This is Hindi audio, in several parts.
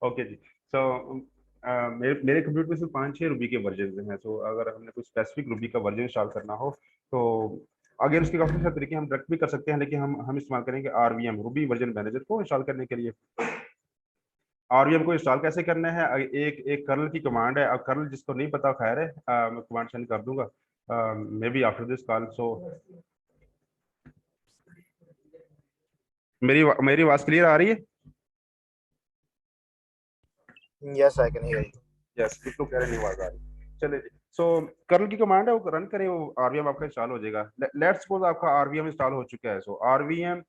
ओके जी। सो मेरे मेरे कंप्यूटर में सिर्फ 5-6 रूबी के वर्जन हैं। सो अगर हमने कोई स्पेसिफिक रूबी का वर्जन इंस्टॉल करना हो तो अगेन उसके काफी सारे तरीके हम डायरेक्ट भी कर सकते हैं, लेकिन हम इस्तेमाल करेंगे आरवीएम, रूबी वर्जन मैनेजर को इंस्टॉल करने के लिए। आरवीएम को इंस्टॉल कैसे करना है, एक एक कर्नल की कमांड है। अब कर्नल जिसको नहीं पता, खैर है, मैं कमांड सेंड कर दूंगा maybe after this call. So मेरी आवाज क्लियर आ रही है? Yes, I can hear you. Yes, कुछ लोग कह रहे नहीं आवाज आ रही। चलिए जी। सो कर्नल की कमांड है, वो रन करें, वो आरवीएम आपका इंस्टॉल हो जाएगा। लेट्स सपोज आपका आरवीएम इंस्टॉल हो चुका है। सो आरवीएम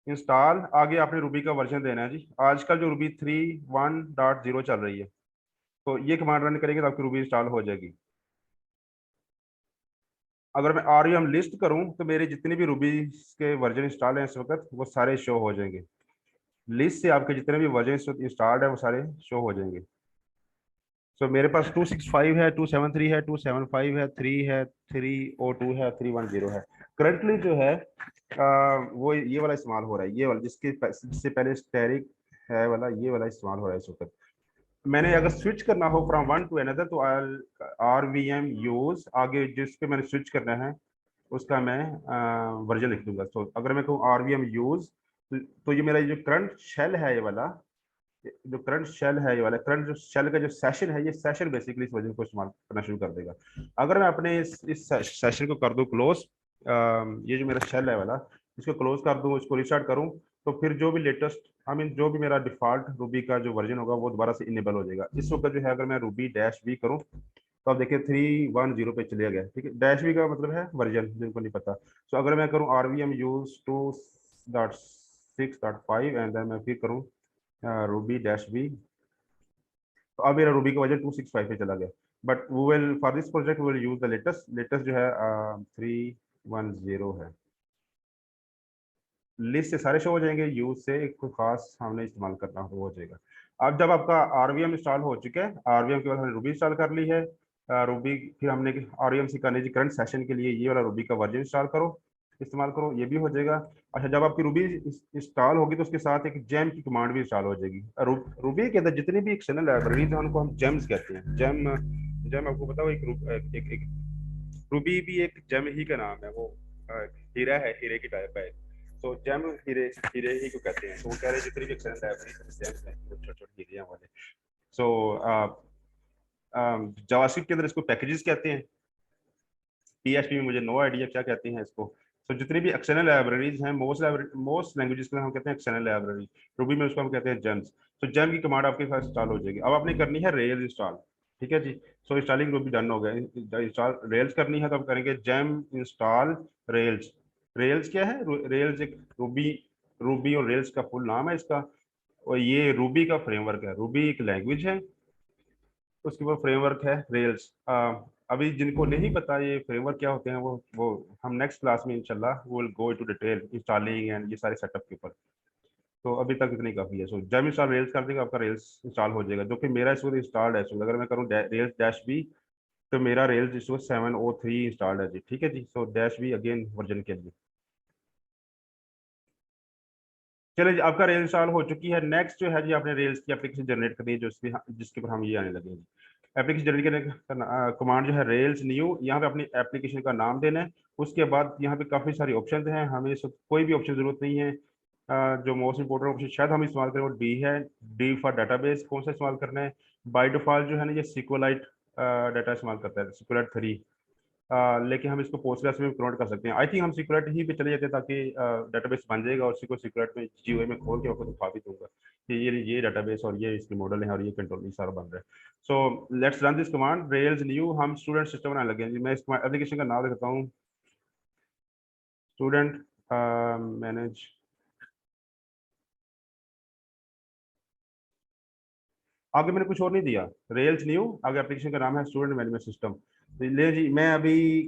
इंस्टॉल, आगे आपने रूबी का वर्जन देना है जी। आजकल जो रूबी 3.1.0 चल रही है, तो ये कमांड रन करेंगे तो आपकी रूबी इंस्टॉल हो जाएगी। अगर मैं आरवीएम लिस्ट करूं तो मेरे जितने भी रूबी के वर्जन इंस्टॉल हैं इस वक्त, वो सारे शो हो जाएंगे। लिस्ट से आपके जितने भी वर्जन इंस्टॉल्ड है वो सारे शो हो जाएंगे। सो मेरे पास 265 है, 273 है, 275 है, 3 है, 302 है, 310 है। करंटली जो है वो ये वाला इस्तेमाल हो रहा है, ये वाला जिससे पहले स्टेरिक है वाला, ये वाला इस्तेमाल हो रहा है इस वक्त। मैंने अगर स्विच करना हो फ्रॉम वन टू अनदर तो आर वी एम यूज, आगे जिसके मैंने स्विच करना है उसका मैं वर्जन लिख दूंगा। तो अगर मैं कहूँ आर वी एम यूज, तो ये मेरा जो करंट शेल है, ये वाला जो करंट शेल है, ये वाला करंट जो शेल का जो सेशन है, ये सेशन बेसिकली इस वर्जन को इस्तेमाल करना शुरू कर देगा। अगर मैं अपने इस सेशन को कर दूं क्लोज, ये जो मेरा शेल है वाला, इसको क्लोज कर दूं, इसको रिस्टार्ट करूं, तो फिर जो भी लेटेस्ट, आई मीन जो भी मेरा डिफॉल्ट रूबी का जो वर्जन होगा वो दोबारा से इनेबल हो जाएगा। इस वक्त जो है अगर मैं रूबी डैश वी करूं तो आप देखिए 310 पे चले गया। ठीक है, डैश वी का मतलब है वर्जन, जिनको नहीं पता। सो अगर मैं करूं R V M use 2.6.5 and then मैं फिर करूं रूबी डैश बी, तो अब मेरा रूबी का वर्जन 265 पे चला गया। बट वो will for this project will use the latest, latest जो है 310 है। लिस्ट से सारे शो हो जाएंगे, यूज से कोई खास हमने इस्तेमाल करना हो जाएगा। अब जब आपका आरवीएम इंस्टॉल हो चुका है, आरवीएम के बाद हमने रूबी इंस्टॉल कर ली है। रूबी फिर हमने आरवीएम से करने जी करंट सेशन के लिए ये वाला रूबी का वर्जन इंस्टॉल करो, इस्तेमाल करो, ये भी हो जाएगा। अच्छा, जब आपकी रूबी इंस्टॉल होगी तो उसके साथ एक जेम की कमांड भी इंस्टॉल हो जाएगी। रूबी के अंदर जितनी भी एक्सटर्नल लाइब्रेरीज हैं उनको हम जेम्स कहते हैं। जेम, जेम आपको पता हो, एक रूबी भी एक जेम ही का नाम है। वो हीरा है, हीरे की टाइप है। तो जेम हीरे, हीरे ही को कहते हैं। तो वो कह रहे हैं जितनी भी एक्सटर्नल लाइब्रेरी जेम्स हैं वो छोटे छोटे हीरे हैं वाले। सो जावास्क्रिप्ट के अंदर इसको पैकेजेस कहते हैं। पीएचपी में मुझे नो आइडिया क्या कहते हैं इसको। तो जितनी भी एक्सटर्नल लाइब्रेरीज हैं, मोस्ट लैंग्वेजेस में हम कहते हैं एक्सटर्नल लाइब्रेरी, रूबी में उसको हम कहते हैं जेम्स। तो जेम की कमांड आपके पास इंस्टॉल हो जाएगी। अब आपने करनी है रेल्स इंस्टॉल। ठीक है जी। सो इंस्टॉलिंग रूबी डन हो गया। इंस्टॉल रेल्स करनी है तो आप करेंगे जेम इंस्टॉल रेल्स। रेल्स क्या है? रेल्स एक रूबी, रूबी और रेल्स का फुल नाम है इसका। और ये रूबी का फ्रेमवर्क है। रूबी एक लैंग्वेज है, उसके ऊपर फ्रेमवर्क है रेल्स। अभी जिनको नहीं पता ये फ्रेमवर्क क्या होते हैं, वो हम नेक्स्ट क्लास में इंशाल्लाह वो will go into detail installing and ये सारे सेटअप के ऊपर। तो अभी तक इतनी काफी है। सो जब इंस्टॉल रेल्स कर देगा आपका रेल्स इंस्टॉल हो जाएगा, जो कि मेरा इस वक्त इंस्टॉल्ड है। सो अगर मैं करूँ रेल्स डैश बी, तो मेरा रेल्स इस वक्त 703 इंस्टॉल्ड है जी। ठीक है जी। So dash B again version के लिए। चलिए जी, आपका रेल इंस्टॉल हो चुकी है। नेक्स्ट जो है जी, आपने रेल्स की एप्लीकेशन जनरेट करनी है, जो जिसके ऊपर हम ये आने लगे हैं। एप्लीकेशन जनरेट करने का कमांड जो है रेल्स न्यू, यहाँ पे अपनी एप्लीकेशन का नाम देना है। उसके बाद यहाँ पे काफी सारी ऑप्शन हैं, हमें सब कोई भी ऑप्शन जरूरत नहीं है। जो मोस्ट इंपोर्टेंट ऑप्शन शायद हम इस्तेमाल करें वो डी है। डी फॉर डाटाबेस कौन सा इस्तेमाल करना है? बाय डिफॉल्ट जो है ना, ये सिक्वलाइट डाटा इस्तेमाल करता है, सिक्वलाइट 3। लेकिन हम इसको पोस्टग्रेस में कन्वर्ट कर सकते हैं। आई थिंक हम सिक्योरिट ही पे चले जाते हैं, ताकि डेटाबेस बन जाएगा और उसी को सिक्योरिट में जीयूआई में खोल के आपको दिखा भी दूंगा कि ये डेटाबेस और ये इसके मॉडल है और ये कंट्रोल ये सारा बन रहा है। So let's run this command rails new. हम स्टूडेंट सिस्टम बनाने लगे हैं जी। मैं इस एप्लीकेशन का नाम लिखता हूँ स्टूडेंट मैनेज। आगे मैंने कुछ और नहीं दिया, रेल्स न्यू, आगे एप्लीकेशन का नाम है स्टूडेंट मैनेजमेंट सिस्टम। ले जी, मैं अभी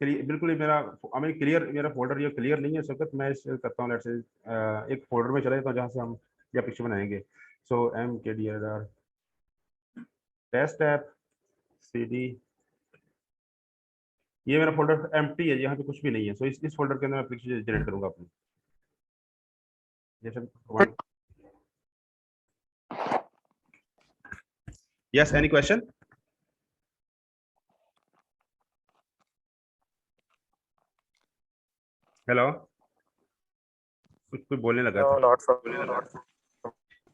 बिल्कुल ही मेरा, हमें क्लियर, मेरा फोल्डर ये क्लियर नहीं है इस वक्त। मैं इस करता हूँ लेट्स से एक फोल्डर में चला जाता हूँ जहाँ से हम ये एप्लीकेशन बनाएंगे। So M K D R test app C D, ये मेरा फोल्डर एम्प्टी है, यहाँ पे कुछ भी नहीं है। सो इस फोल्डर के अंदर एप्लीकेशन जनरेट करूंगा अपनी, जैसे Yes, any question? हेलो, कुछ कोई बोलने लगा No, था। not from.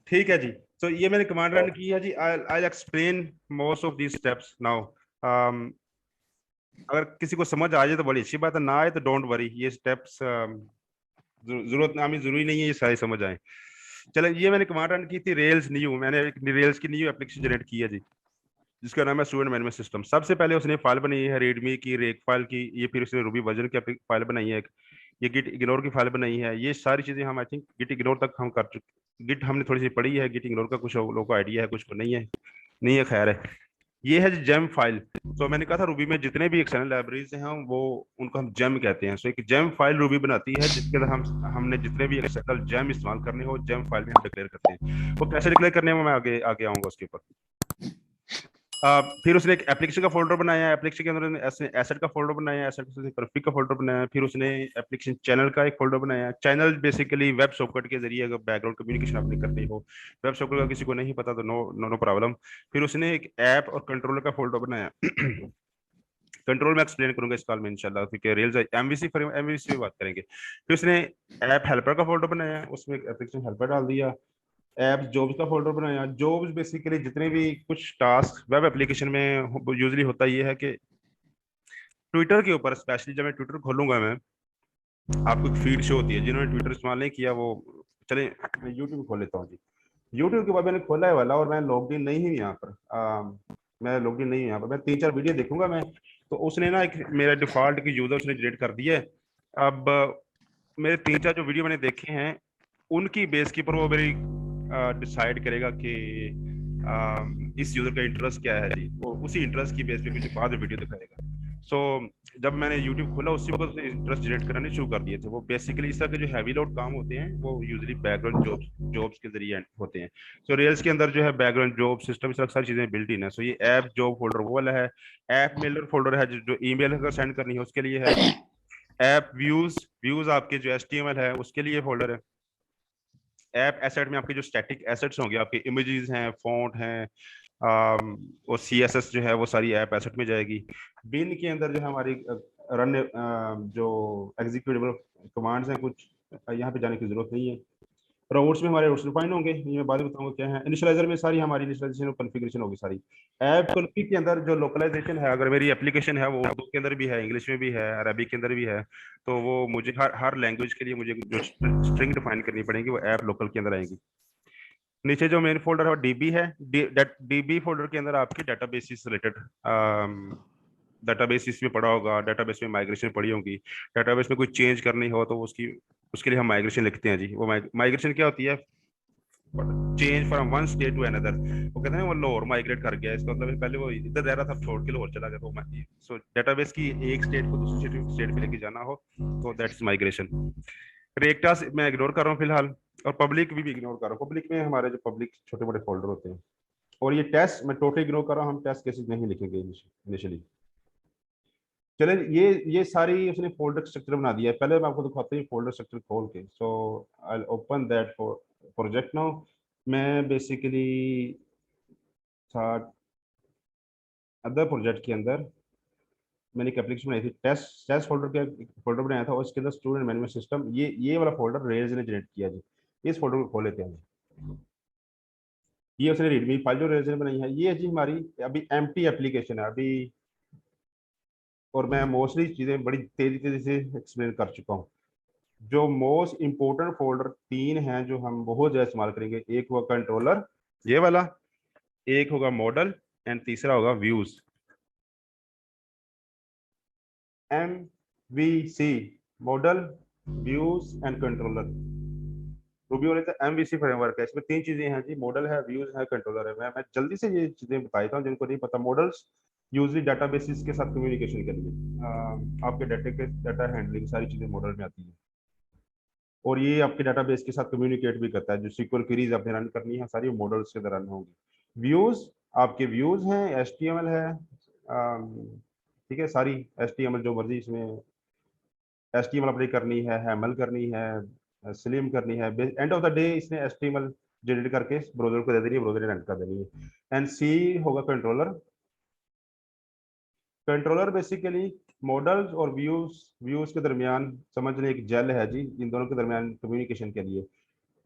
ठीक है जी, तो ये मैंने कमांड रन की है जी। I explain most of these steps now. अगर किसी को समझ आ जाए तो बड़ी अच्छी बात है, ना आए तो डोंट वरी, ये स्टेप्स जरूरत हमें जरूरी नहीं है ये सारे समझ आए। चलो, ये मैंने कमांड रन की थी रेल्स न्यू, मैंने एक रेल्स की न्यू एप्लीकेशन जनरेट की है जी, जिसका नाम है स्टूडेंट मैनेजमेंट सिस्टम। सबसे पहले उसने फाइल बनाई है रीडमी की, रेक फाइल की, ये फिर उसने रूबी वर्जन की फाइल बनाई है, ये गिट इग्नोर की फाइल बनाई है। ये सारी चीजें हम आई थिंक गिट इग्नोर तक हम कर चुके। गिट हमने थोड़ी सी पढ़ी है, गिट इग्नोर का कुछ लोगों को आइडिया है, कुछ को नहीं है, नहीं है, खैर है। ये है जेम फाइल। तो मैंने कहा था रूबी में जितने भी एक्सटर्नल लाइब्रेरीज हैं हम वो उनको हम जेम कहते हैं। सो एक जेम फाइल रूबी बनाती है जिसके अंदर हम हमने जितने भी एक्सटर्नल जेम इस्तेमाल करने हो जेम फाइल में हम डिक्लेयर करते हैं। वो कैसे डिक्लेयर करने में मैं आगे आगे आऊंगा उसके ऊपर। फिर उसने एक एप्लीकेशन का फोल्डर बनाया है, एप्लीकेशन के अंदर एसेट का फोल्डर बनाया है, एसेट से कॉन्फ़िग का फोल्डर बनाया है। फिर उसने एप्लीकेशन चैनल का एक फोल्डर बनाया है। चैनल बेसिकली वेब सॉकेट के जरिए अगर बैकग्राउंड कम्युनिकेशन आपने करनी हो, वेब सॉकेट का किसी को नहीं पता तो नो नो नो प्रॉब्लम। फिर उसने एक ऐप और कंट्रोलर का फोल्डर बनाया। कंट्रोल में एक्सप्लेन करूंगा इस कॉल में इंशाल्लाह, क्योंकि रेल्स एमवीसी एमवीसी पे बात करेंगे। फिर उसने ऐप हेल्पर का फोल्डर बनाया, उसमें एप्लीकेशन हेल्पर डाल दिया। ऐप जॉब्स का फोल्डर बनाया। जॉब्स बेसिकली जितने भी कुछ टास्क वेब एप्लीकेशन में यूजली होता ये है कि ट्विटर के ऊपर स्पेशली जब मैं ट्विटर खोलूंगा, मैं आपको एक फीड शो होती है। जिन्होंने ट्विटर इस्तेमाल नहीं किया वो चले, मैं यूट्यूब खोल लेता हूँ जी। यूट्यूब के बाद मैंने खोला है वाला, और मैं लॉग इन नहीं हूँ यहाँ पर। मैं लॉग इन नहीं हूँ यहाँ पर, मैं 3-4 वीडियो देखूंगा मैं। तो उसने ना एक मेरा डिफॉल्ट की यूजर उसने डिलीट कर दिया है। अब मेरे 3-4 जो वीडियो मैंने देखे हैं उनकी बेस के ऊपर वो मेरी डिसाइड करेगा कि इस यूजर का इंटरेस्ट क्या है जी, वो उसी इंटरेस्ट की बेस पे मुझे बाद में वीडियो दिखाएगा। सो जब मैंने यूट्यूब खोला उसी वक्त उसने इंटरेस्ट जनरेट करने शुरू कर दिए थे। वो बेसिकली इस तरह के जो हैवी लोड काम होते हैं वो यूजली बैकग्राउंड जॉब्स जॉब्स के जरिए होते हैं। सो रेल्स के अंदर जो है बैकग्राउंड जॉब सिस्टम इस तरह सारी चीजें बिल्ट इन है। सो ये ऐप जॉब फोल्डर वो वाला है। ऐप मेलर फोल्डर है जो ईमेल अगर सेंड करनी है उसके लिए है। ऐप व्यूज व्यूज आपके जो एचटीएमएल है उसके लिए फोल्डर है। ऐप एसेट में आपके जो स्टैटिक एसेट्स होंगे, आपके इमेजेस हैं, फॉन्ट हैं, और सीएसएस जो है वो सारी ऐप एसेट में जाएगी। बिन के अंदर जो है हमारी रन जो एग्जीक्यूटेबल कमांड्स हैं कुछ, यहाँ पे जाने की जरूरत नहीं है। रोबोट्स में हमारे रोबोट्स डिफाइन होंगे, ये मैं बाद में बताऊंगा क्या है। इनिशियलाइजर में सारी हमारी इनिशियलाइजेशन और कॉन्फ़िगरेशन होगी सारी। ऐप कॉन्फ़िग के अंदर जो लोकलाइजेशन है, अगर मेरी एप्लीकेशन है वो उर्दू के अंदर भी है, इंग्लिश में भी है, अरबी के अंदर भी है, तो वो मुझे हर हर लैंग्वेज के लिए मुझे जो स्ट्रिंग डिफाइन करनी पड़ेगी वो ऐप लोकल के अंदर आएगी। नीचे जो मेन फोल्डर है वो डीबी है। डीबी फोल्डर के अंदर आपके डाटाबेस रिलेटेड डाटाबेस में पड़ा होगा, डाटाबेस में माइग्रेशन पड़ी होगी। डाटाबेस में कोई चेंज करनी हो तो उसकी उसके लिए हम माइग्रेशन लिखते हैं जी। वो माइग्रेशन क्या होती है? Change from one state to another. वो कहते हैं वो लाहौर माइग्रेट कर गया, इसका मतलब पहले वो इधर रह रहा था, छोड़ के लाहौर चला गया। तो सो डेटाबेस की एक स्टेट को दूसरी स्टेट पे लेके जाना हो तो दैट्स माइग्रेशन। रेक्टा मैं इग्नोर कर रहा हूँ फिलहाल, और पब्लिक भी इग्नोर कर रहा हूँ। पब्लिक में हमारे जो पब्लिक छोटे बड़े फोल्डर होते हैं। और ये टेस्ट मैं टोटली इग्नोर कर रहा हूँ, हम टेस्ट केसेस नहीं लिखेंगे इनिशियली। चले, ये सारी उसने फोल्डर स्ट्रक्चर बना दिया है। पहले मैं आपको दिखाता हूँ फोल्डर स्ट्रक्चर खोल के। So I open that project now. मैं बेसिकली था अदर प्रोजेक्ट के अंदर मैंने एक एप्लीकेशन बनाई थी, टेस्ट टेस्ट फोल्डर का फोल्डर बनाया था, और उसके अंदर स्टूडेंट मैनेजमेंट सिस्टम, ये वाला फोल्डर रेल्स ने जनरेट किया जी। इस फोल्डर को खोल लेते हैं। ये उसने रीडमी फाइल जो रेल्स ने बनाई है, ये जी हमारी अभी एम्प्टी एप्लीकेशन है अभी। और मैं मोस्टली चीजें बड़ी तेजी तेजी से एक्सप्लेन कर चुका हूँ। जो मोस्ट इंपोर्टेंट फोल्डर 3 हैं जो हम बहुत ज्यादा इस्तेमाल करेंगे, एक होगा कंट्रोलर ये वाला, एक होगा मॉडल, एंड तीसरा होगा views. M V C, model, views and controller. Ruby वाले तो एमवीसी फ्रेमवर्क है, इसमें 3 चीजें हैं जी, मॉडल है, व्यूज है, कंट्रोलर है। मैं जल्दी से ये चीजें बता देता हूँ जिनको नहीं पता। मॉडल्स यूजली डाटाबेसिस के साथ कम्युनिकेशन के लिए, आपके डाटा के डाटा हैंडलिंग सारी चीजें मॉडल में आती है। और ये आपके डाटाबेस के साथ कम्युनिकेट भी करता है, जो सिक्वल क्वेरीज आपने रन करनी है सारी मॉडल्स के अंदर रन होंगी। व्यूज आपके व्यूज हैं, एचटीएमएल है, ठीक है, सारी एचटीएमएल जो मर्जी इसमें एचटीएमएल अपनी करनी है, हैमल करनी है, स्लिम करनी है। एंड ऑफ द डे इसने एचटीएमएल जनरेट करके ब्राउजर को दे देनी है, ब्राउजर ने रन कर देनी है। एंड सी होगा कंट्रोलर। कंट्रोलर बेसिकली मॉडल्स और व्यूज के दरमियान समझ लें एक जेल है जी, इन दोनों के दरमियान कम्युनिकेशन के लिए।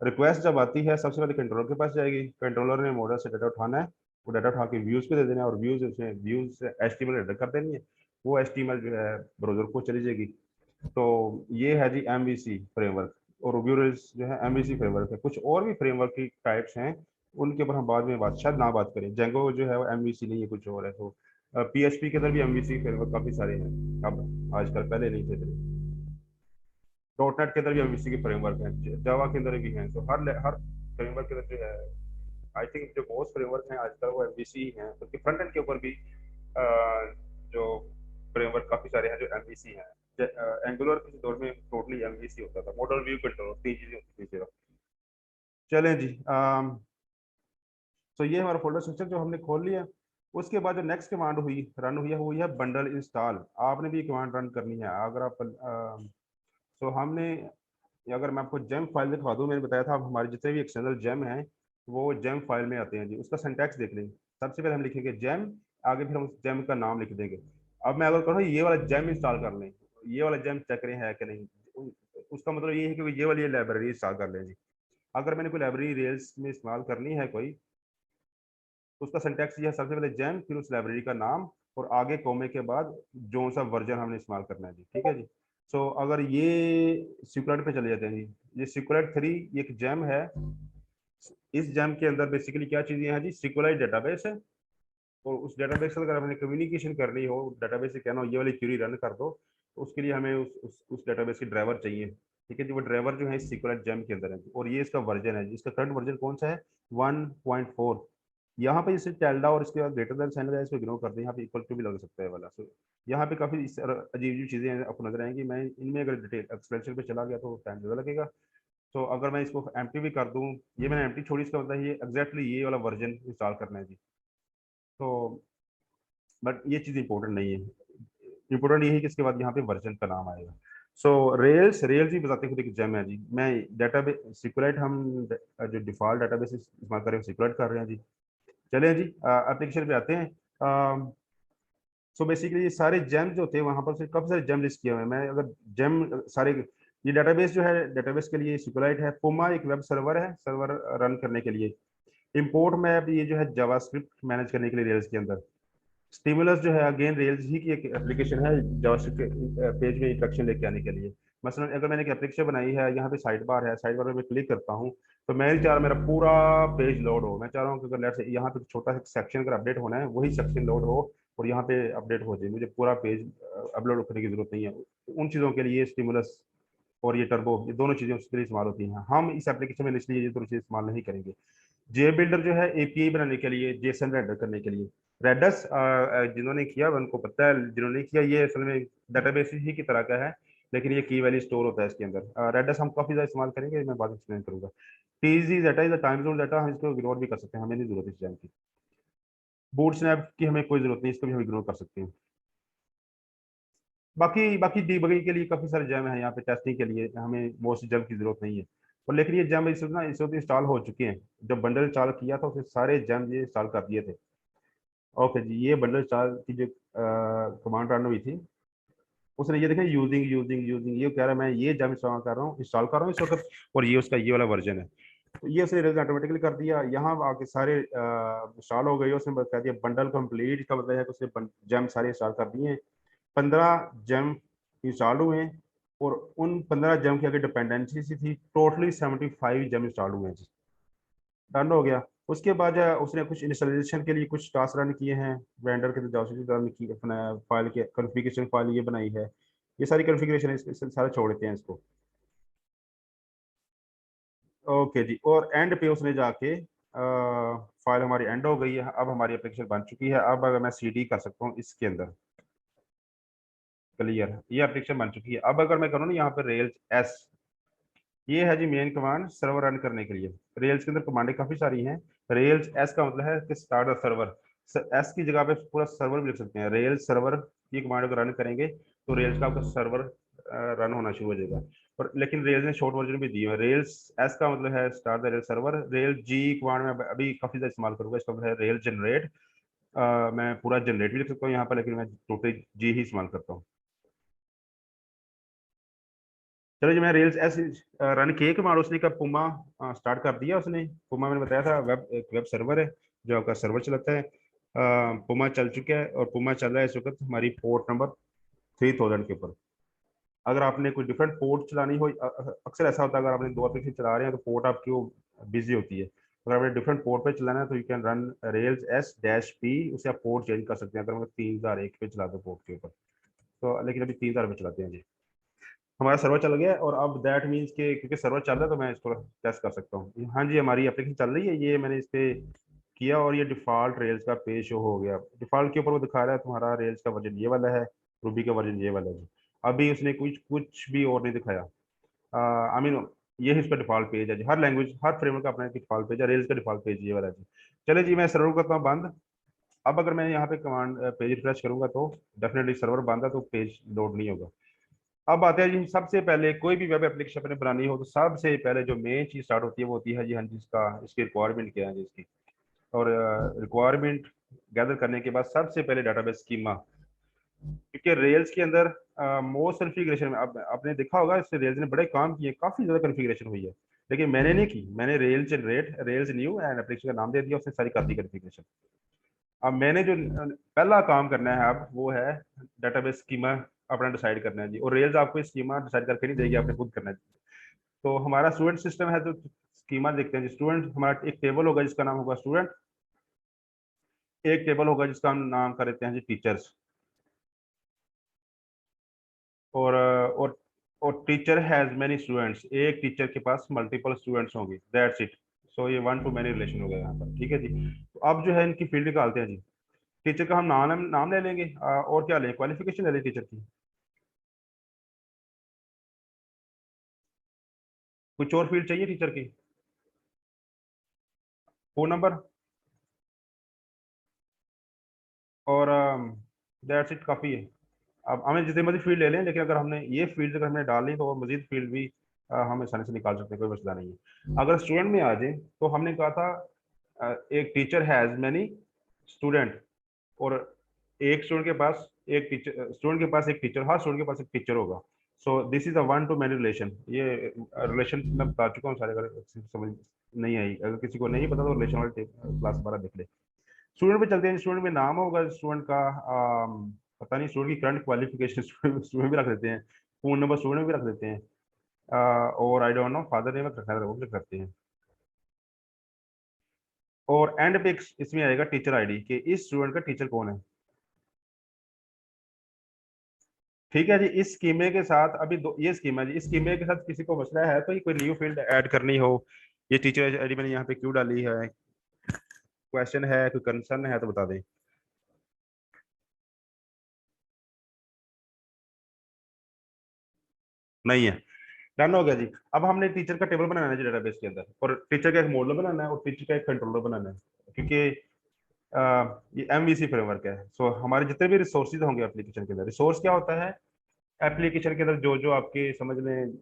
रिक्वेस्ट जब आती है सबसे पहले कंट्रोलर के पास जाएगी, कंट्रोलर ने मॉडल से डाटा उठाना है, वो डाटा उठा के व्यूज पे दे देना है, और व्यूज एचटीएमएल एडिट कर देनी है, वो एचटीएमएल जो है ब्राउजर को चली जाएगी। तो ये है जी एमवीसी फ्रेमवर्क, और रूबी रेल्स जो है एमवीसी फ्रेमवर्क है। कुछ और भी फ्रेमवर्क की टाइप्स हैं, उनके ऊपर हम बाद में बात शायद ना बात करें। जेंगो जो है वो एमवीसी नहीं है, कुछ और है। तो पीएचपी के अंदर भी एमवीसी फ्रेमवर्क काफी सारे हैं अब आजकल, पहले नहीं थे इतने। डॉटनेट के अंदर भी एमवीसी के फ्रेमवर्क हैं, जावा के अंदर भी हैं। तो हर फ्रेमवर्क के अंदर जो है, आई थिंक जो बहुत फ्रेमवर्क हैं आजकल वो एमवीसी ही हैं, क्योंकि फ्रंट एंड के ऊपर भी जो फ्रेमवर्क काफी सारे हैं जो एमवीसी हैं। एंगुलर के दौर में टोटली एमवीसी होता था, मॉडल व्यू कंट्रोल, तीन चीजें होती थी सिर्फ। चलें जी, तो ये हमारा फोल्डर स्ट्रक्चर जो हमने खोल लिया। उसके बाद जो नेक्स्ट कमांड हुई रन हुई है वो है बंडल इंस्टॉल। आपने भी कमांड रन करनी है अगर आप तो हमने, अगर मैं आपको जेम फाइल दिखा दूं, मैंने बताया था आप हमारे जितने भी एक्सटर्नल जेम हैं वो जेम फाइल में आते हैं जी। उसका सिंटैक्स देख लें। सबसे पहले हम लिखेंगे जेम, आगे फिर हम उस जेम का नाम लिख देंगे। अब मैं अगर कहूँ ये वाला जेम इंस्टॉल कर लें, ये वाला जेम चेक करें है कि नहीं, उसका मतलब ये है कि ये वाली लाइब्रेरी इंस्टॉल कर लें जी। अगर मैंने कोई लाइब्रेरी रेल्स में इस्तेमाल करनी है कोई, तो उसका सिंटैक्स ये है, सबसे पहले जेम, फिर उस लाइब्रेरी का नाम, और आगे कोमे के बाद जो सा वर्जन हमने इस्तेमाल करना है जी। ठीक है जी। सो अगर ये सिक्योरिटी पे चले जाते हैं जी, ये सिक्योरिटी 3 ये एक जेम है। इस जेम के अंदर बेसिकली क्या चीजें हैं जी, सिक्योरिटी डेटाबेस है, और उस डेटाबेस से अगर हमने कम्युनिकेशन करनी हो, डेटाबेस से कहना हो ये वाली क्वेरी रन कर दो, तो उसके लिए हमें उस डेटाबेस की ड्राइवर चाहिए। ठीक है जी, वो ड्राइवर जो है इस सिक्योरिटी जेम के अंदर है, और ये इसका वर्जन है जी। इसका करंट वर्जन कौन सा है, 1.4। यहाँ पे इसे टेल्डा और इसके बाद ग्रेटर देन साइन है, इसको इग्नोर कर दें, यहाँ पे इक्वल टू भी लग सकता है वाला। सो यहाँ पे काफी अजीब अजीब चीजें आपको नजर आएंगी। मैं इनमें अगर डिटेल एक्सप्लेनेशन पे चला गया तो टाइम ज्यादा लगेगा। तो अगर मैं इसको एम्प्टी भी कर दूं, ये मैंने एम्प्टी छोड़ी, इसका मतलब ये एग्जैक्टली ये वाला वर्जन इंस्टॉल करना है जी। तो बट ये चीज़ इंपॉर्टेंट नहीं है, इंपॉर्टेंट ये है कि इसके बाद यहाँ पे वर्जन का नाम आएगा। सो रेल्स रेल्स ही बताते खुद एक जेम है जी। मैं डाटाबेस सिक्योरिट, हम जो डिफॉल्ट डाटाबेस इस्तेमाल कर रहे हैं सिक्योरिट कर रहे हैं जी। चलें जी एप्लीकेशन पे आते हैं। सो बेसिकली ये सारे जेम जो होते हैं वहाँ पर से काफी सारे जेम लिस्ट किए हुए हैं। मैं अगर जेम सारे, ये डाटाबेस जो है, डाटाबेस के लिए सिक्योरिट है। पुमा एक वेब सर्वर है, सर्वर रन करने के लिए। इंपोर्ट मैप ये जो है जावास्क्रिप्ट मैनेज करने के लिए रेल्स के अंदर। स्टिमुलस जो है अगेन रेल्स ही की एक एप्लीकेशन है जावास्क्रिप्ट पेज में इंस्ट्रक्शन लेके आने के लिए। मसलन अगर मैंने एक एप्लीकेशन बनाई है, यहाँ पे साइड बार है, साइड बार में मैं क्लिक करता हूँ, तो मैं नहीं चाह रहा मेरा पूरा पेज लोड हो। मैं चाह रहा हूँ कि अगर लेट्स से यहाँ पे छोटा सा सेक्शन अगर अपडेट होना है, वही सेक्शन लोड हो और यहाँ पे अपडेट हो जाए, मुझे पूरा पेज अपलोड करने की जरूरत नहीं है। उन चीज़ों के लिए स्टिमुलस और ये टर्बो, ये दोनों चीज़ें उसके लिए इस्तेमाल होती हैं। हम इस एप्लीकेशन में इसलिए ये दोनों चीज़ें इस्तेमाल नहीं करेंगे। जे बिल्डर जो है एपीआई बनाने के लिए, जेसन रेंडर करने के लिए। रेडस जिन्होंने किया उनको पता है, जिन्होंने किया ये असल में डेटाबेस ही की तरह का है, लेकिन ये की वैल्यू स्टोर होता है इसके अंदर। रेडस हम काफी ज्यादा इस्तेमाल करेंगे, मैं बाद में एक्सप्लेन करूंगा। TG data is time zone data, हम इसको इग्नोर भी कर सकते हैं, हमें नहीं जरूरत इस जैम की। बूट स्नैप की हमें कोई जरूरत नहीं, इसको भी हम इग्नोर कर सकते हैं। बाकी बाकी डीबगिंग के लिए काफी सारे जैम है यहाँ पे, टेस्टिंग के लिए हमें मोस्ट जैम की जरूरत नहीं है। और लेकिन ये जैम इस वक्त इंस्टॉल हो चुके हैं। जब बंडल इंस्टॉल किया था उसने सारे जैम ये इंस्टॉल कर दिए थे। ओके जी, ये बंडल इंस्टॉल की जो कमांड रन हुई थी, उसने ये देखा यूजिंग यूजिंग यूजिंग, ये कह रहा है मैं ये जैम इंस्टॉल कर रहा हूँ इस वक्त, और ये उसका ये वाला वर्जन है। तो ये उसने ऑटोमेटिकली कर दिया। यहाँ आके सारे इंस्टॉल हो गए, उसने कह दिया बंडल कंप्लीट, का मतलब है कि उसने जैम सारे इंस्टॉल कर दिए हैं। 15 जेम इंस्टॉल हुए हैं, और उन 15 जेम की अगर डिपेंडेंसी थी, टोटली 75 जेम इंस्टॉल हुए हैं जी। डन हो गया। उसके बाद उसने कुछ इंस्टॉलेशन के लिए कुछ टास्क रन किए हैं, वेंडर के जासूसी रन की, अपना फाइल के कॉन्फ़िगरेशन फाइल ये बनाई है। ये सारी कॉन्फ़िगरेशन सारे छोड़ देते हैं इसको। ओके जी, और एंड पे उसने जाके फाइल हमारी एंड हो गई है। अब हमारी एप्लीकेशन बन चुकी है। अब अगर मैं सीडी कर सकता हूँ इसके अंदर, क्लियर, ये एप्लीकेशन बन चुकी है। अब अगर मैं करूँ ना यहाँ पे रेल्स एस, ये है जी मेन कमांड सर्वर रन करने के लिए। रेल्स के अंदर कमांडें काफी सारी हैं। रेल्स एस का मतलब है कि स्टार्ट द सर्वर। एस की जगह पे पूरा सर्वर भी लिख सकते हैं, रेल्स सर्वर। ये कमांड अगर रन करेंगे तो रेल्स का आपका सर्वर रन होना शुरू हो जाएगा। और लेकिन रेल्स ने शॉर्ट वर्जन भी दी है। रेल्स एस का मतलब है start the rail server. Rail G command में अभी काफी ज्यादा इस्तेमाल करूंगा, इसका मतलब है रेल जनरेट। मैं पूरा जनरेट भी लिख सकता हूँ यहाँ पर, लेकिन मैं टोटल जी ही इस्तेमाल करता हूँ। चलो जी, मैं रेल्स एस रन किए कमांड, उसने का पुमा स्टार्ट कर दिया उसने। पुमा मैंने बताया था एक वेब सर्वर है जो आपका सर्वर चलाता है। पुमा चल चुका है और पुमा चल रहा है इस वक्त हमारी पोर्ट नंबर 3000 के ऊपर। अगर आपने कोई डिफरेंट पोर्ट चलानी हो, अक्सर ऐसा होता है अगर आपने दो एप्लीकेशन चला रहे हैं तो पोर्ट आपकी वो बिजी होती है। अगर आपने डिफरेंट पोर्ट पे चलाना है तो you can run rails S dash P, उसे आप पोर्ट चेंज कर सकते हैं। अगर हम 3001 पे चलाते हैं पोर्ट के ऊपर तो, लेकिन अभी 3000 पे चलाते हैं जी। हमारा सर्वर चल गया है और अब दैट मीन्स के क्योंकि सर्वर चल रहा है तो मैं इसको टेस्ट कर सकता हूँ। हाँ जी, हमारी एप्लीकेशन चल रही है, ये मैंने इस पे किया और ये डिफॉल्ट रेल्स का पेज शो हो गया। डिफॉल्ट के ऊपर वो दिखा रहा है तुम्हारा रेल्स का वर्जन ये वाला है, रूबी का वर्जन ये वाला है जी। अभी उसने कुछ कुछ भी और नहीं दिखाया। आई मीन ये इसका डिफॉल्ट पेज है जी। हर लैंग्वेज हर फ्रेमवर्क का अपना डिफॉल्ट पेज है, रेल्स का डिफॉल्ट पेज ये वाला है जी। चले जी, मैं सर्वर करता हूँ बंद। अब अगर मैं यहाँ पे कमांड पेज रिफ्रेश करूंगा तो डेफिनेटली सर्वर बंद है तो पेज लोड नहीं होगा। अब आते हैं जी, सबसे पहले कोई भी वेब एप्लीकेशन अपने बनानी हो तो सबसे पहले जो मेन चीज स्टार्ट होती है वो होती है जी, हाँ जी, इसका इसकी रिक्वायरमेंट क्या है जी इसकी। और रिक्वायरमेंट गैदर करने के बाद सबसे पहले डाटाबेस स्कीमा, क्योंकि रेल्स के अंदर मोस्ट कन्फिग्रेशन में अब आपने देखा होगा इससे रेल्स ने बड़े काम किए, काफी ज्यादा कन्फिग्रेशन हुई है। लेकिन मैंने नहीं की, मैंने rail generate rails new and application का नाम दे दिया, उसने सारी कर दी कन्फिग्रेशन। अब मैंने जो पहला काम करना है अब वो है डाटाबेस स्कीमा अपना डिसाइड करना है जी। और रेल्स आपको स्कीमा डिसाइड करके नहीं देगी, आपने खुद करना है। तो हमारा स्टूडेंट सिस्टम है तो स्कीमा देखते हैं जी। स्टूडेंट हमारा एक टेबल होगा जिसका नाम होगा स्टूडेंट, एक टेबल होगा जिसका हम नाम कर देते हैं जी टीचर्स। और टीचर हैज मेनी स्टूडेंट्स, एक टीचर के पास मल्टीपल स्टूडेंट्स होंगे, दैट्स इट। सो ये वन टू मेनी रिलेशन हो गया यहाँ पर, ठीक है जी। तो अब जो है इनकी फील्ड निकालते हैं जी। टीचर का हम नाम नाम ले लेंगे, और क्या लें, क्वालिफिकेशन ले लें टीचर की। कुछ और फील्ड चाहिए टीचर की? फोन नंबर और दैट्स इट, काफ़ी है। अब हमें जितनी मर्जी फील्ड ले लें, लेकिन अगर हमने ये फील्ड अगर हमने डाल ली तो और मजीद फील्ड भी हम आसानी से निकाल सकते हैं, कोई मसला नहीं है। अगर स्टूडेंट में आ जाए तो हमने कहा था एक टीचर हैज मैनी स्टूडेंट, और एक स्टूडेंट के पास एक टीचर, स्टूडेंट के पास एक टीचर, हर स्टूडेंट के पास एक टीचर होगा। So this is a one two many relation. ये रिलेशन मैं बता चुका हूँ सारे, अगर समझ नहीं आई, अगर किसी को नहीं पता तो रिलेशन वाले क्लास दोबारा देख ले। स्टूडेंट पे चलते हैं। स्टूडेंट में नाम होगा स्टूडेंट का, पता नहीं स्टूडेंट की करंट क्वालिफिकेशन स्टूडेंट भी रख देते हैं, फोन नंबर स्टूडेंट भी रख देते हैं, और I don't know father name रखना है वो भी करते हैं। और एंड पे इसमें आएगा टीचर आईडी कि इस स्टूडेंट का टीचर कौन है। ठीक है जी, इस स्कीमे के साथ अभी दो ये स्कीम है जी। इस स्कीमे के साथ किसी को मसला है तो ये कोई न्यू फील्ड ऐड करनी हो, ये टीचर आईडी मैंने यहाँ पे क्यों डाली है, क्वेश्चन है, कोई कंसर्न है तो बता दें। नहीं है, डन हो गया जी। अब हमने टीचर का टेबल बनाना है जी डेटाबेस के अंदर, और टीचर का एक मॉडल बनाना है और टीचर का एक कंट्रोलर बनाना है, क्योंकि ये एमवीसी फ्रेमवर्क है। सो हमारे जितने भी रिसोर्सेज होंगे एप्लीकेशन के अंदर, रिसोर्स क्या होता है एप्लीकेशन के अंदर, जो जो आपके समझ लें,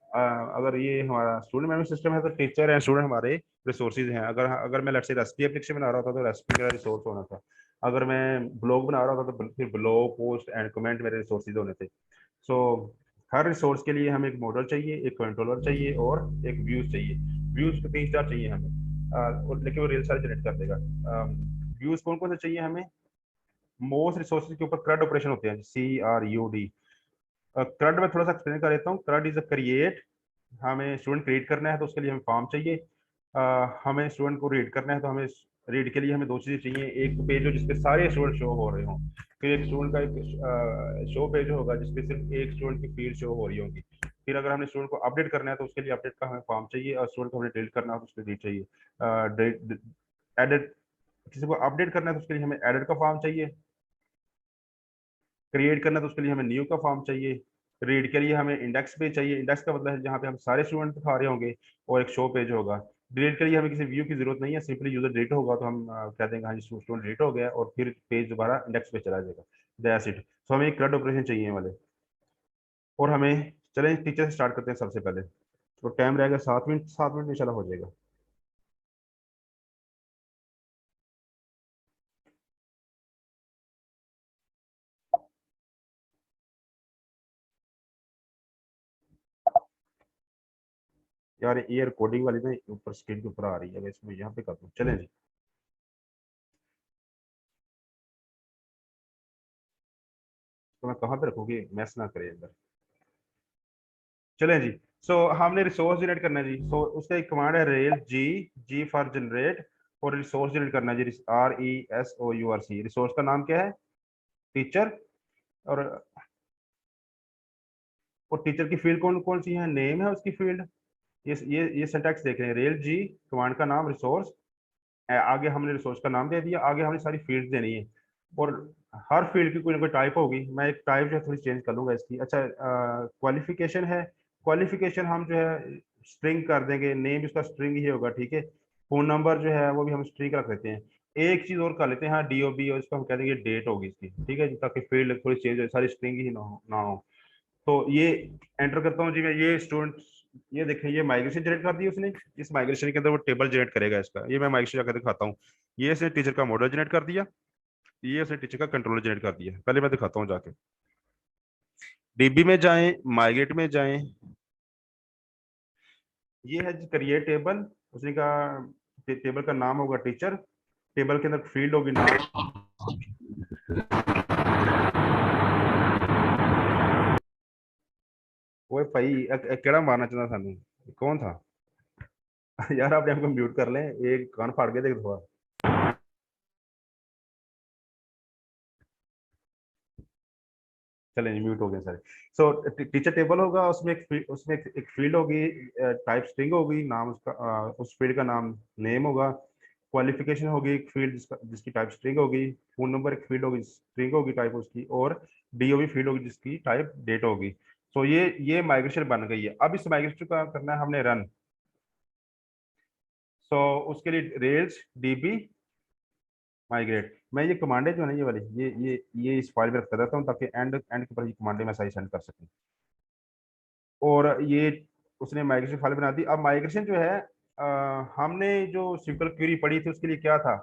अगर ये हमारा स्टूडेंट मैनेजमेंट सिस्टम है तो टीचर एंड स्टूडेंट हमारे रिसोर्सेज हैं। अगर अगर मैं लेट्स से रेसिपी एप्लीकेशन बना रहा था तो रेसिपी मेरा रिसोर्स होना था। अगर मैं ब्लॉग बना रहा था तो फिर ब्लॉग पोस्ट एंड कमेंट मेरे रिसोर्सेज होने थे। सो हर रिसोर्स के लिए हमें एक मॉडल चाहिए, एक कंट्रोलर चाहिए और एक व्यूज चाहिए। व्यूज तो 3 4 चाहिए हमें, और लेकिन वो रियल सारे जनरेट कर देगा। व्यूज कौन कौन से चाहिए हमें? मोस्ट रिसोर्सेज के ऊपर CRUD ऑपरेशन होते हैं, CRUD। CRUD में थोड़ा सा एक्सप्लेन कर देता हूँ। CRUD इज अ क्रिएट, हमें स्टूडेंट क्रिएट करना है तो उसके लिए हमें फॉर्म चाहिए। हमें स्टूडेंट को रीड करना है तो हमें रीड के लिए हमें दो चीजें चाहिए, एक पेज हो जिसपे सारे स्टूडेंट शो हो रहे हों, फिर एक स्टूडेंट का एक शो पेज होगा जिसपे सिर्फ एक स्टूडेंट की फील्ड शो हो रही होगी। फिर अगर हमने स्टूडेंट को अपडेट करना है तो उसके लिए अपडेट का हमें फॉर्म चाहिए, और स्टूडेंट को हमें डिलीट करना है तो उसके लिए चाहिए एडिट। किसी को अपडेट करना है तो उसके लिए हमें एडिट का फॉर्म चाहिए, क्रिएट करना है तो उसके लिए हमें न्यू का फॉर्म चाहिए, रीड के लिए हमें इंडेक्स पेज चाहिए, इंडेक्स का मतलब है जहाँ पे हम सारे स्टूडेंट दिखा रहे होंगे, और एक शो पेज होगा। डिलीट के लिए हमें किसी व्यू की जरूरत नहीं है, सिंपली यूजर डिलीट होगा तो हम कह देंगे हाँ जी स्टूडेंट डिलीट हो गया, और फिर पेज दोबारा इंडेक्स पे चला जाएगा। That's it. सो हमें एक CRUD ऑपरेशन चाहिए वाले, और हमें चलें टीचर से स्टार्ट करते हैं सबसे पहले। तो टाइम रहेगा 7 मिनट, 7 मिनट में चला हो जाएगा। यार ये रिकॉर्डिंग वाली ना ऊपर स्क्रीन के ऊपर आ रही है, इसमें यहाँ पे कर दूँ। चलें जी। तो मैं कहाँ पे रखूँगी, मैस ना करे अंदर। चलें जी। सो हमने रिसोर्स जनरेट करना है जी। सो उसका एक कमांड है rail G, G for generate, और रिसोर्स जनरेट करना है जी, RESOURC। रिसोर्स का नाम क्या है, टीचर। और टीचर की फील्ड कौन कौन सी है, नेम है उसकी फील्ड। ये सिंटैक्स देख रहे हैं, रेल जी कमांड का नाम रिसोर्स, आगे हमने रिसोर्स का नाम दे दिया, आगे हमने सारी फील्ड देनी है। और हर फील्ड की कोई ना कोई टाइप होगी। मैं एक टाइप जो है थोड़ी चेंज कर लूंगा इसकी। अच्छा, क्वालिफिकेशन है, क्वालिफिकेशन हम जो है स्ट्रिंग कर देंगे, नेम इसका स्ट्रिंग ही होगा, ठीक है। फोन नंबर जो है वो भी हम स्ट्रिंग रख देते हैं। एक चीज और कर लेते हैं, हाँ DOB, और इसको हम कह देंगे डेट होगी इसकी, ठीक है, ताकि फील्ड थोड़ी चेंज हो, सारी स्ट्रिंग ही ना हो। तो ये एंटर करता हूँ जी मैं। ये स्टूडेंट, ये देखें, ये माइग्रेशन जनरेट कर दी उसने। इस माइग्रेशन के अंदर वो टेबल जनरेट करेगा इसका। ये मैं माइग्रेशन जाकर दिखाता हूँ। ये इसने टीचर का मॉडल जनरेट कर दिया, ये इसने टीचर का कंट्रोलर जनरेट कर दिया। पहले मैं दिखाता हूँ जाके। DB में जाएं, माइग्रेट में जाएं, ये है जी क्रिएट टेबल। उसने कहा टेबल का नाम होगा टीचर, टेबल के अंदर फील्ड होगी नाम। वो भाई केड़ा मारना चाहता सानू, कौन था? यार आप हमको म्यूट कर लें, एक कान फाड़ के देख दो। चलें म्यूट हो गए सर। सो टीचर टेबल होगा, उसमें एक फील्ड होगी, टाइप स्ट्रिंग होगी, नाम उसका, उस फील्ड का नाम नेम होगा। क्वालिफिकेशन होगी एक फील्ड जिसकी टाइप स्ट्रिंग होगी। फोन नंबर एक फील्ड होगी, स्ट्रिंग होगी टाइप उसकी। और DOB फील्ड होगी जिसकी टाइप डेट होगी। सो ये माइग्रेशन बन गई है। अब इस माइग्रेशन का करना है हमने रन। सो उसके लिए रेल्स DB माइग्रेट, मैं ये कमांडे जो है ना, ये वाली, ये इस फाइल में रखता रहता हूँ, ताकि एंड एंड के ऊपर ये कमांडे मैं सही सेंड कर सकूँ। और ये उसने माइग्रेशन फाइल बना दी। अब माइग्रेशन जो है, हमने जो सिंपल क्वेरी पढ़ी थी उसके लिए क्या था,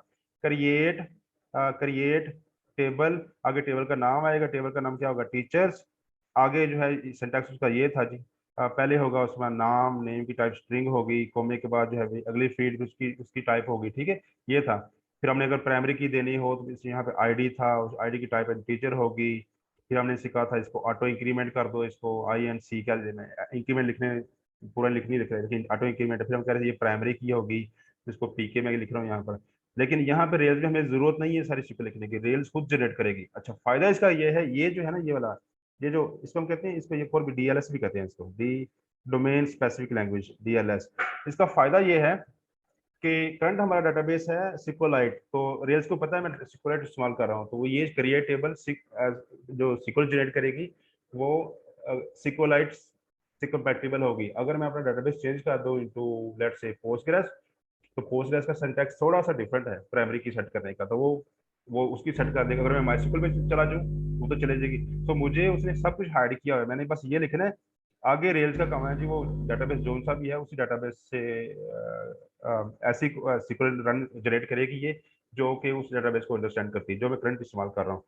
क्रिएट, क्रिएट टेबल, आगे टेबल का नाम आएगा, टेबल का नाम क्या होगा, टीचर्स। आगे जो है सिंटैक्स उसका ये था जी, पहले होगा उसमें नाम, नेम की टाइप स्ट्रिंग होगी, कॉमे के बाद जो है अगली फील्ड उसकी उसकी टाइप होगी, ठीक है, ये था। फिर हमने अगर प्राइमरी की देनी हो तो यहाँ पे ID था, उस ID की टाइप टीचर होगी। फिर हमने सीखा था इसको ऑटो इंक्रीमेंट कर दो, इसको INC क्या देना है, इंक्रीमेंट लिखने पूरा लिख नहीं लिख रहे, लेकिन ऑटो इंक्रीमेंट। फिर हम कह रहे थे ये प्राइमरी की होगी, इसको PK में लिख रहा हूँ यहाँ पर। लेकिन यहाँ पे रेल्स में हमें जरूरत नहीं है सारी चीजें लिखने की, रेल्स खुद जनरेट करेगी। अच्छा, फायदा इसका ये है, ये जो है ना, ये वाला, ये जो इसको हम कहते हैं, इसको ये और भी DLS भी कहते हैं, इसको D domain specific language, DLS। इसका फायदा ये है कि करंट हमारा डेटाबेस है सिक्वलाइट, तो रेल्स को पता है मैं सिक्वलाइट इस्तेमाल कर रहा हूँ, तो वो ये क्रिएट टेबल जो सिक्वल जनरेट करेगी वो सिक्वलाइट से कंपैटिबल होगी। अगर मैं अपना डेटाबेस चेंज कर दूँ इनटू लेट्स से पोस्टग्रेस, तो पोस्टग्रेस का सिंटैक्स थोड़ा सा डिफरेंट है प्राइमरी की सेट करने का, तो वो उसकी सेट कर देगा। अगर मैं माइस्क्ल में चला जाऊँ वो तो चले जाएगी। तो मुझे उसने सब कुछ हाइड किया हुआ है, मैंने बस ये लिखना है। आगे रेल्स का काम है जी, वो डेटाबेस जोन सा भी है, उसी डेटाबेस से ऐसी सिक्वल रन जनरेट करेगी ये, जो कि उस डेटाबेस को अंडरस्टैंड करती है जो मैं करंट इस्तेमाल कर रहा हूँ।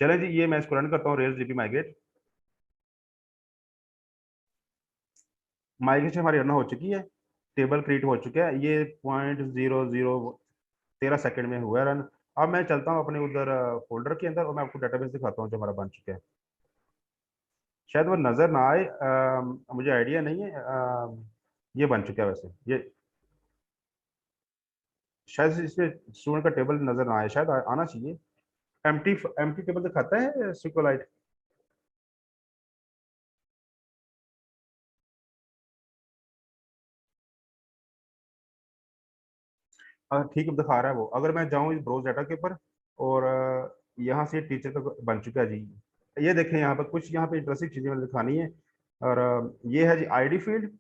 चलें जी, ये मैं इसको रन करता हूँ, रेल्स DB माइग्रेट। माइग्रेशन हमारी रन हो चुकी है, टेबल क्रिएट हो चुका है, ये 0.0013 सेकंड में हुआ है रन। अब मैं चलता हूँ अपने उधर फोल्डर के अंदर, और मैं आपको डेटाबेस दिखाता हूँ जो हमारा बन चुका है। शायद वो नज़र ना आए, मुझे आइडिया नहीं है। ये बन चुका है वैसे, ये शायद इसमें स्टूडेंट का टेबल नजर ना आए, शायद आना चाहिए। एम्प्टी एम्प्टी टेबल दिखाता है सिक्वलाइट। ठीक है, दिखा रहा है वो। अगर मैं जाऊँ इस ब्राउज डाटा के ऊपर, और यहाँ से टीचर का बन चुका है जी। ये देखें, यहाँ पर कुछ यहाँ पे इंटरेस्टिंग चीजें मैंने दिखानी है। और ये है जी ID फील्ड,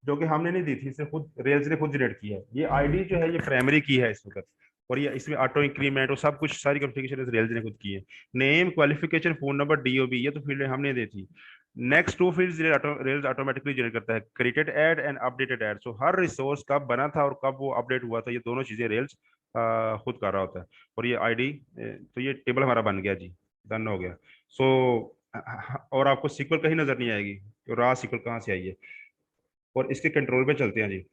जो कि हमने नहीं दी थी, इसे खुद रेल्स ने खुद जनरेट की है। ये ID जो है ये प्राइमरी की है इस वक्त, और ये इसमें ऑटो इंक्रीमेंट और सब कुछ सारी कॉन्फ़िगरेशन रेल्स ने खुद की है। Name, qualification, phone number, DOB, ये तो फील्ड हमने दी थी। Next two fields rails automatically generate करता है, created add and updated add. So हर रिसोर्स कब बना था और कब वो अपडेट हुआ था, ये दोनों चीजें रेल्स खुद कर रहा होता है। और ये आईडी, तो ये टेबल हमारा बन गया जी, डन हो गया। सो और आपको सीक्वल कहीं नजर नहीं आएगी, तो रॉ सीक्वल कहाँ से आई है। और इसके कंट्रोल पे चलते हैं जी।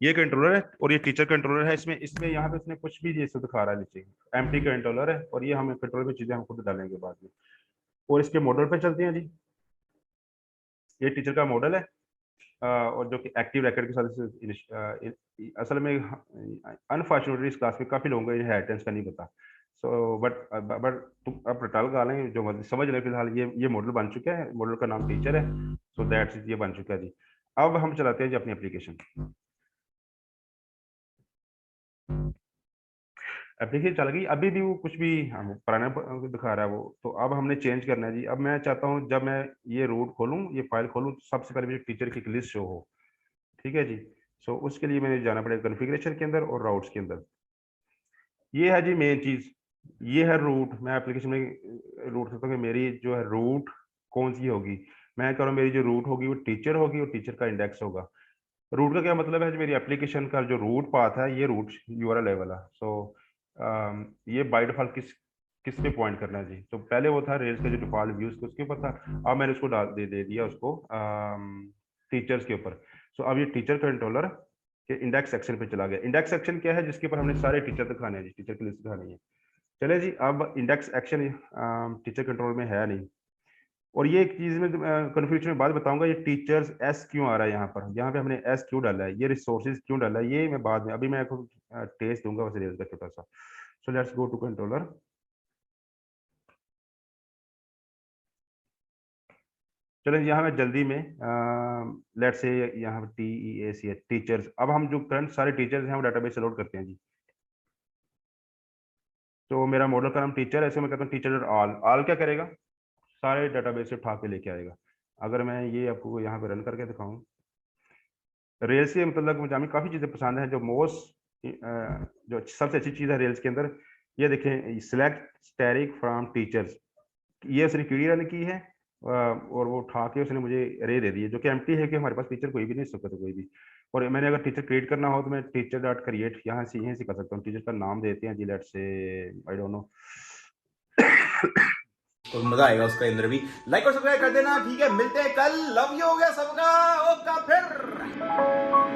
ये कंट्रोलर है और ये टीचर कंट्रोलर है। इसमें इसमें यहाँ पे इसने कुछ भी जैसे दिखा रहा है नीचे, एम्प्टी कंट्रोलर है, और ये हम कंट्रोल में चीजें हम खुद डालेंगे बाद में। और इसके मॉडल पे चलते हैं जी। ये टीचर का मॉडल है, और जो कि एक्टिव रिकॉर्ड के साथ असल में अनफॉर्चुनेटली इस क्लास में काफी लोगों को इनहेरिटेंस का नहीं पता। सो बट तुम अब रटाल गा लें जो मर्जी समझ लें। फिलहाल ये मॉडल बन चुका है, मॉडल का नाम टीचर है। सो दैट्स ये बन चुका है जी। अब हम चलाते हैं जी अपनी एप्लीकेशन। एप्लीकेशन चल गई, अभी भी वो कुछ भी पुराना दिखा रहा है वो। तो अब हमने चेंज करना है जी। अब मैं चाहता हूँ जब मैं ये रूट खोलूँ, ये फाइल खोलूँ, तो सबसे पहले मुझे टीचर की एक लिस्ट शो हो। ठीक है जी। सो उसके लिए मैंने जाना पड़ेगा कॉन्फ़िगरेशन के अंदर और राउट्स के अंदर। ये है जी मेन चीज, ये है रूट। मैं एप्लीकेशन में रूट करता हूँ कि मेरी जो है रूट कौन सी होगी। मैं कह रहा हूँ मेरी जो रूट होगी वो टीचर होगी और टीचर का इंडेक्स होगा। रूट का क्या मतलब है, जो मेरी एप्लीकेशन का जो रूट पाथ है, ये रूट यूआरएल लेवल है। सो ये बाय डिफॉल्ट किस पे पॉइंट करना है जी। तो पहले वो था रेल्स का जो डिफॉल्ट व्यूज उसके ऊपर था। अब मैंने उसको दे दिया उसको टीचर्स के ऊपर। सो अब ये टीचर कंट्रोलर के इंडेक्स सेक्शन पे चला गया। इंडेक्स सेक्शन क्या है, जिसके ऊपर हमने सारे टीचर दिखाने हैं जी, टीचर की लिस्ट दिखानी है। चले जी, अब इंडेक्स एक्शन टीचर कंट्रोल में है नहीं। और ये एक चीज में कंफ्यूजन में बात बताऊंगा, ये टीचर्स एस क्यों आ रहा है यहाँ पर, यहाँ पे हमने एस क्यों डाला है, ये रिसोर्सेज क्यों डाला है, ये मैं बाद में, अभी मैं आपको टेस्ट दूंगा उस रेल का छोटा सा। So let's go to controller. चलो यहाँ मैं जल्दी में लेट्स से यहाँ टी ई ए सी टीचर्स। अब हम जो करंट सारे टीचर्स हैं वो डाटाबेस से लोड करते हैं जी। तो मेरा मॉडल का नाम टीचर है, ऐसे मैं कहता हूँ टीचर ऑल। ऑल क्या करेगा, सारे डाटाबेस से उठा के लेके आएगा। अगर मैं ये आपको यहाँ पे रन करके दिखाऊं, रेल्स से मतलब मुझे हमें काफ़ी चीज़ें पसंद हैं। जो मोस्ट जो सबसे अच्छी चीज़ है रेल्स के अंदर, ये देखें, सिलेक्ट स्टैटिक फ्रॉम टीचर्स। ये उसने क्वेरी रन की है, और वो उठा के उसने मुझे अरे दे दी है, जो कि एम्प्टी है कि हमारे पास टीचर कोई भी नहीं सकता कोई भी। और मैंने अगर टीचर क्रिएट करना हो तो मैं टीचर डॉट क्रिएट यहाँ से कर सकता हूँ। टीचर का नाम देते हैं जी, let's say I don't know. तो मजा आएगा उसका अंदर भी। लाइक और सब्सक्राइब कर देना, ठीक है। मिलते हैं कल। लव यू हो गया सबका, ओका फिर।